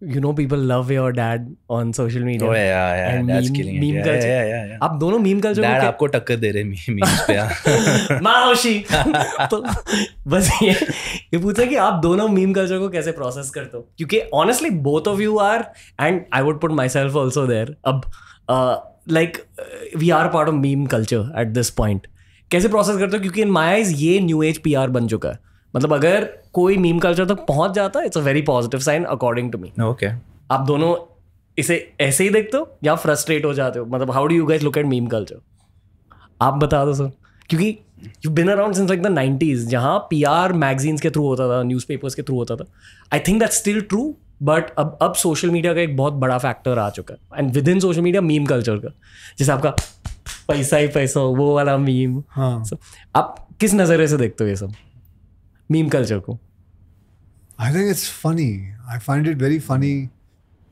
you know people love your dad on social media. Oh yeah, and dad's meme, killing it. meme Yeah, culture. yeah. आप दोनों meme culture Dad आपको टक्कर दे रहे memes पे हाँ. माओशी. तो बस ये पूछा कि आप दोनों मीम कल्चर को कैसे प्रोसेस करते हो, क्योंकि honestly both of you are, and I would put myself also there. अब like we are part of meme culture at this point. कैसे प्रोसेस करते हो, क्योंकि इन माई आइज ये न्यू एज PR बन चुका है. मतलब अगर कोई मीम कल्चर तक पहुंच जाता है, it's a very positive sign according to me. Okay. आप दोनों इसे ऐसे ही देखते हो या फ्रस्ट्रेट हो जाते हो? मतलब how do you guys look at meme culture? आप बता दो सर, क्योंकि you been around since like the 90s, जहाँ PR मैगजीन्स के थ्रू होता था, न्यूज़पेपर्स के थ्रू होता था. I think that's still true, but अब सोशल मीडिया का एक बहुत बड़ा फैक्टर आ चुका है, and with in social media meme culture का, जैसे आपका पैसा ही पैसा, वो वाला मीम. हाँ. So, आप किस नज़रिए से देखते हो ये सब मीम कल्चर को? I think it's funny. I find it very funny.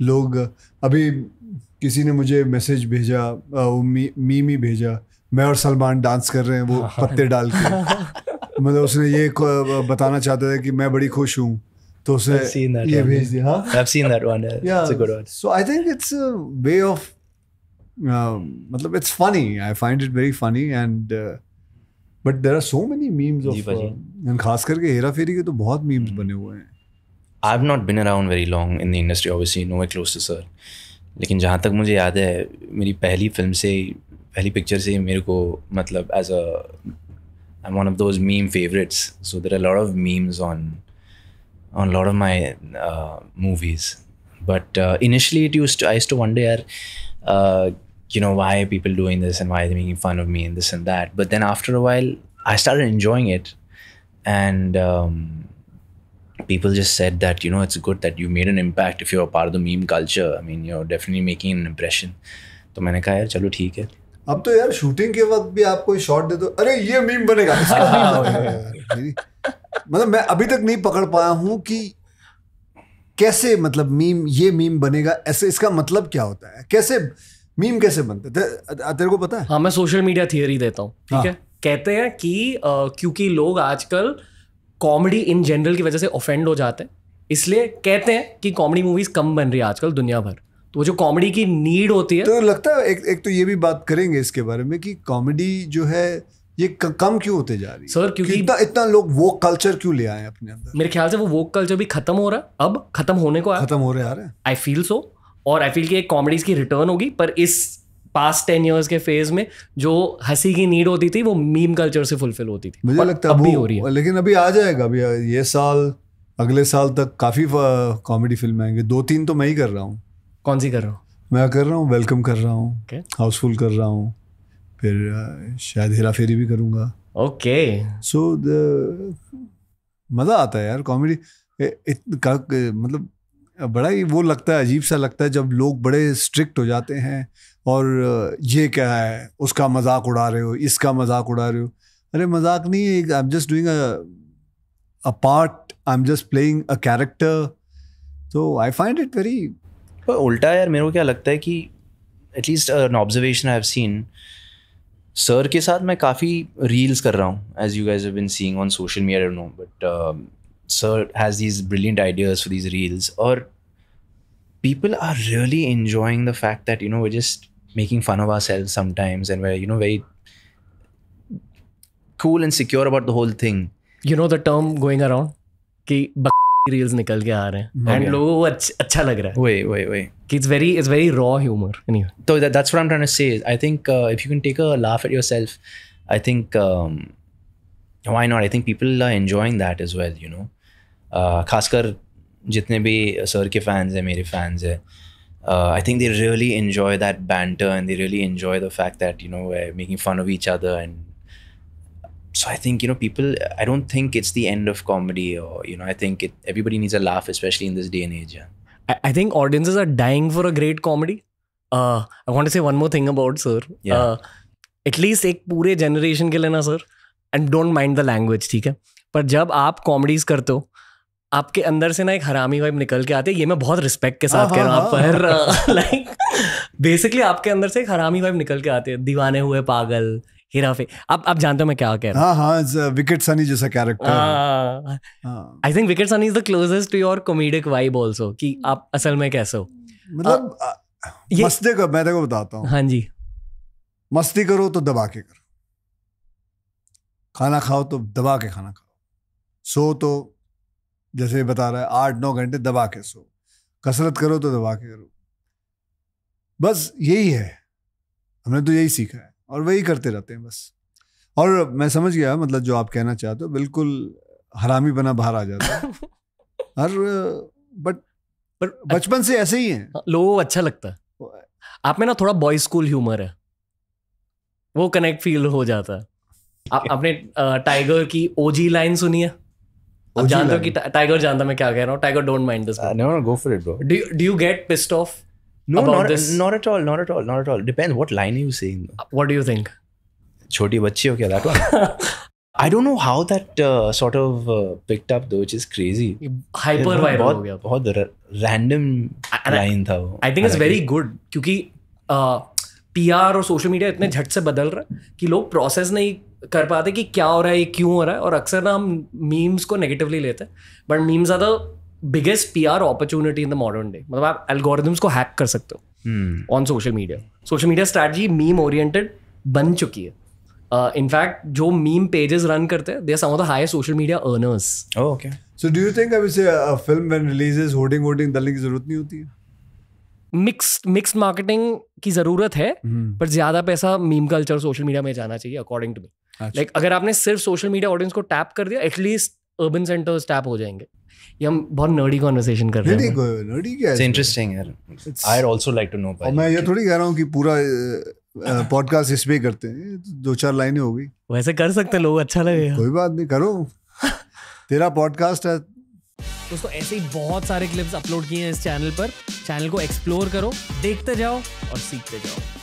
लोग अभी किसी ने मुझे मैसेज भेजा, मीम ही भेजा, मैं और सलमान डांस कर रहे हैं वो पत्ते डाल के. मतलब उसने ये बताना चाहता था कि मैं बड़ी खुश हूँ, तो उसने ये भेज दिया. हाँ, I've seen that one. Yeah, it's a good one. So I think it's a way of मतलब it's funny. I find it very funny, and but there are so many memes of and खास करके हेरा फेरी के तो बहुत memes बने हुए हैं. I've not been around very long in the industry, obviously nowhere close to sir. लेकिन जहाँ तक मुझे याद है, मेरी पहली पिक्चर से मेरे को मतलब I'm one of those meme favorites. So there are a lot of memes on a lot of my movies. But initially I used to wonder, why are people doing this and why are they making fun of me and this and that. But then after a while, I started enjoying it. And people just said that, it's good that you made an impact if you're a part of the meme culture. I mean, you're definitely making an impression. तो मैंने कहा यार चलो ठीक है. अब तो यार शूटिंग के वक्त भी आप कोई शॉट दे दो, अरे ये मीम बनेगा. मतलब मैं अभी तक नहीं पकड़ पाया हूँ कि कैसे, मतलब ये मीम बनेगा ऐसे, इसका मतलब क्या होता है, कैसे मीम कैसे बनते, तेरे को पता है? हाँ, मैं सोशल मीडिया थियरी देता हूँ. ठीक है. कहते हैं कि क्योंकि लोग आजकल कॉमेडी इन जनरल की वजह से ऑफेंड हो जाते हैं, इसलिए कहते हैं कि कॉमेडी मूवीज कम बन रही है आजकल दुनिया भर. तो वो जो कॉमेडी की नीड होती है, तो लगता है एक तो ये भी बात करेंगे इसके बारे में कि कॉमेडी जो है ये कम क्यों होते जा रही है सर, क्योंकि इतना लोग वो कल्चर क्यों ले आए अपने अंदर? मेरे ख्याल से वो वोक कल्चर भी खत्म हो रहा है, अब खत्म होने को खत्म हो रहा है. I feel so. और आई फील कि एक कॉमेडीज की रिटर्न होगी, पर इस पास्ट 10 years के फेज में जो हंसी की नीड होती थी वो मीम कल्चर से फुलफिल होती थी. मुझे लगता है अभी हो रही है, लेकिन अभी आ जाएगा. अभी ये साल, अगले साल तक काफी कॉमेडी फिल्म आएंगे. 2-3 तो मैं ही कर रहा हूँ. कौन सी कर रहा हूँ? मैं कर रहा हूँ वेलकम कर रहा हूँ, हाउसफुल कर रहा हूँ, फिर शायद हेरा फेरी भी करूँगा. ओके. सो मज़ा आता है यार कॉमेडी. मतलब बड़ा ही वो लगता है, अजीब सा लगता है जब लोग बड़े स्ट्रिक्ट हो जाते हैं और ये क्या है, उसका मजाक उड़ा रहे हो, इसका मजाक उड़ा रहे हो. अरे मजाक नहीं है, I am just doing a part, I am just playing a character. तो आई फाइंड इट वेरी. उल्टा यार, मेरे को क्या लगता है कि at least an observation I have seen, sir के साथ मैं काफ़ी रील्स कर रहा हूँ, as you guys have been seeing on social media, I don't know, but sir has these brilliant ideas for these reels, or people are really enjoying the fact that we're just making fun of ourselves sometimes, and we're very cool and secure about the whole thing. The term going around कि reels निकल के आ रहे हैं and लोगों को अच्छा लग रहा है. Wait. It's very raw humor anyway. So that's what I'm trying to say. I think if you can take a laugh at yourself, I think why not? I think people are enjoying that as well, खासकर जितने भी sir के fans हैं, मेरे fans हैं, I think they really enjoy that banter and they really enjoy the fact that we're making fun of each other. And so I think people, I don't think it's the end of comedy, or I think everybody needs a laugh, especially in this day and age. I think audiences are dying for a great comedy. I want to say one more thing about sir. At least एक पूरे generation के लिए ना sir, and don't mind the language, ठीक है, पर जब आप कॉमेडीज करते हो आपके अंदर से ना एक हरामी वाइब निकल के आती है. ये मैं बहुत रिस्पेक्ट के साथ कह रहा हूँ, पर लाइक बेसिकली आपके अंदर से एक हरामी वाइब निकल के आती है. दीवाने हुए पागल, हेरा फेरी, आप जानते हो मैं क्या कह रहा हूँ? हाँ, विकेट सनी जैसा कैरेक्टर। आई थिंक विकेट Sunny is the closest to your comedic vibe also, कि आप असल में कैसे हो। मतलब मस्ती को मैं देखो बताता हूँ। हाँ जी, मस्ती करो तो दबा के करो, खाना खाओ तो दबा के खाना खाओ, सो तो जैसे बता रहा है 8-9 घंटे दबा के सो, कसरत करो तो दबा के करो, बस यही है। हमने तो यही सीखा है और वही करते रहते हैं बस। और मैं समझ गया मतलब जो आप कहना चाहते हो, बिल्कुल हरामी बना बाहर आ जाता है। और बट बचपन से ऐसे ही है, लोगों को अच्छा लगता है। आप में ना थोड़ा बॉय स्कूल ह्यूमर है, वो कनेक्ट फील हो जाता है। आपने टाइगर की ओजी लाइन सुनी है? आप जानते हो कि टाइगर जानता मैं क्या कह रहा हूँ? Tiger don't mind this. No, go for it, bro. Do you get pissed off? No, about this? not at all. Depends what line are you saying. What do you think? छोटी बच्ची हो क्या that one? I don't know how that sort of picked up though, which is crazy. Hyper viral हो गया, बहुत random line था वो। I think it's very good, क्योंकि PR और सोशल मीडिया इतने झट से बदल रहा है कि लोग प्रोसेस नहीं कर पाते कि क्या हो रहा है, ये क्यों हो रहा है। और अक्सर ना हम मीम्स को नेगेटिवली लेते हैं, but memes are the biggest PR opportunity in the modern day. मतलब आप एल्गोरिथम्स को हैक कर सकते हो on social media. Social media strategy meme oriented बन चुकी है। इनफैक्ट जो मीम पेजेस रन करते हैं, they are some of the highest social media earners. Okay. So do you think I would say a film when releases hoarding डालने की जरूरत नहीं होती है? मिक्स्ड मार्केटिंग की जरूरत है, पर ज्यादा पैसा मीम कल्चर सोशल मीडिया में जाना चाहिए अकॉर्डिंग टू मी। लाइक अगर आपने सिर्फ सोशल मीडिया ऑडियंस को टैप कर दिया, एटलीस्ट अर्बन सेंटर्स टैप हो जाएंगे। ये हम बहुत नर्डी कॉन्वर्सेशन कर रहे हैं। नर्डी क्या है? It's interesting यार। I'd also like to know। और मैं ये थोड़ी कह रहा हूँ कि पूरा पॉडकास्ट इस पे करते हैं, 2-4 लाइनें हो गई। वैसे कर सकते हैं, लोग अच्छा लगेगा। कोई बात नहीं, करो, तेरा पॉडकास्ट है। दोस्तों ऐसे ही बहुत सारे क्लिप्स अपलोड किए हैं इस चैनल पर। चैनल को एक्सप्लोर करो, देखते जाओ और सीखते जाओ।